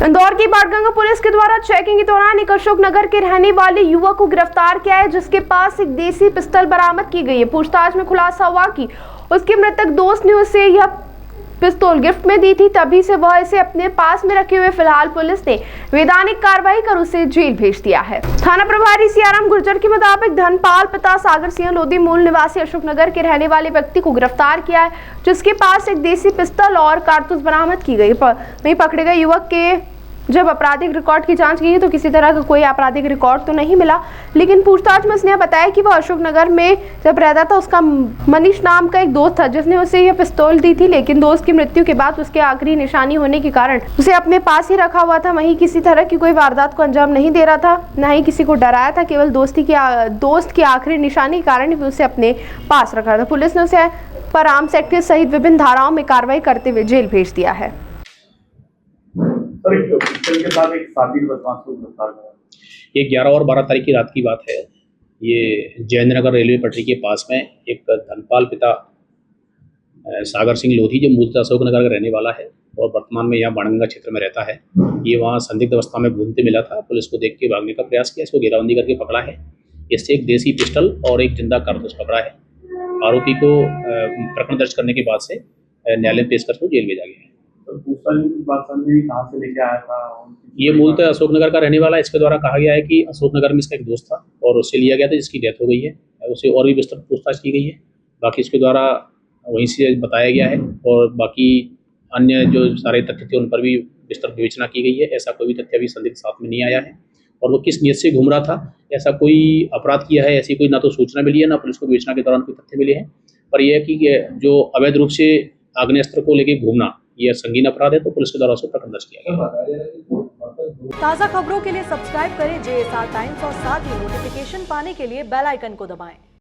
इंदौर की बाणगंगा पुलिस के द्वारा चेकिंग के दौरान एक अशोकनगर के रहने वाले युवक को गिरफ्तार किया है, जिसके पास एक देसी पिस्तौल बरामद की गई है। पूछताछ में खुलासा हुआ कि उसके मृतक दोस्त ने उसे यह पिस्तौल गिफ्ट में दी थी, तभी से वह इसे अपने पास में रखे हुए। फिलहाल पुलिस ने वैधानिक कार्रवाई कर उसे जेल भेज दिया है। थाना प्रभारी सियाराम गुर्जर के मुताबिक धनपाल पिता सागर सिंह लोधी मूल निवासी अशोकनगर के रहने वाले व्यक्ति को गिरफ्तार किया है, जिसके पास एक देसी पिस्तौल और कारतूस बरामद की गई। वहीं पकड़े गए युवक के जब आपराधिक रिकॉर्ड की जांच की तो किसी तरह का कोई आपराधिक रिकॉर्ड तो नहीं मिला, लेकिन पूछताछ में उसने बताया कि वह अशोकनगर में जब रहता था उसका मनीष नाम का एक दोस्त था, जिसने उसे यह पिस्तौल दी थी, लेकिन दोस्त की मृत्यु के बाद उसके आखिरी निशानी होने के कारण उसे अपने पास ही रखा हुआ था। वहीं किसी तरह की कोई वारदात को अंजाम नहीं दे रहा था, न ही किसी को डराया था, केवल दोस्त की आखिरी निशानी के कारण भी उसे अपने पास रखा था। पुलिस ने उसे पर आर्म्स एक्ट सहित विभिन्न धाराओं में कार्रवाई करते हुए जेल भेज दिया है। के साथ एक साथी बदमाश को गिरफ्तार किया। ये 11 और 12 तारीख की रात की बात है। ये जयेंद्रनगर रेलवे पटरी के पास में एक धनपाल पिता सागर सिंह लोधी, जो मूलतः अशोकनगर का रहने वाला है और वर्तमान में यहाँ बाणगंगा क्षेत्र में रहता है, ये वहाँ संदिग्ध अवस्था में घूमते मिला था। पुलिस को देख के भागने का प्रयास किया, इसको घेराबंदी करके पकड़ा है। इससे एक देसी पिस्टल और एक जिंदा कारतूस पकड़ा है। आरोपी को प्रकरण दर्ज करने के बाद से न्यायालय में पेश कर जेल भेजा गया है। कहाँ से लेके आया था? ये मूलतः अशोकनगर का रहने वाला है। इसके द्वारा कहा गया है कि अशोकनगर में इसका एक दोस्त था और उससे लिया गया था, जिसकी डेथ हो गई है। उसे और भी विस्तृत पूछताछ की गई है। बाकी इसके द्वारा वहीं से बताया गया है और बाकी अन्य जो सारे तथ्य थे उन पर भी विस्तृत विवेचना की गई है। ऐसा कोई भी तथ्य अभी संदिग्ध साथ में नहीं आया है और वो किस नियत से घूम रहा था, ऐसा कोई अपराध किया है, ऐसी कोई ना तो सूचना मिली है, ना पुलिस को विवेचना के दौरान कोई तथ्य मिले हैं। पर यह है कि जो अवैध रूप से आग्नेयास्त्र को लेकर घूमना यह संगीन अपराध है, तो पुलिस के द्वारा उसको प्रकरण दर्ज किया गया। ताज़ा खबरों के लिए सब्सक्राइब करें JSR टाइम्स और साथ ही नोटिफिकेशन पाने के लिए बेल आइकन को दबाएं।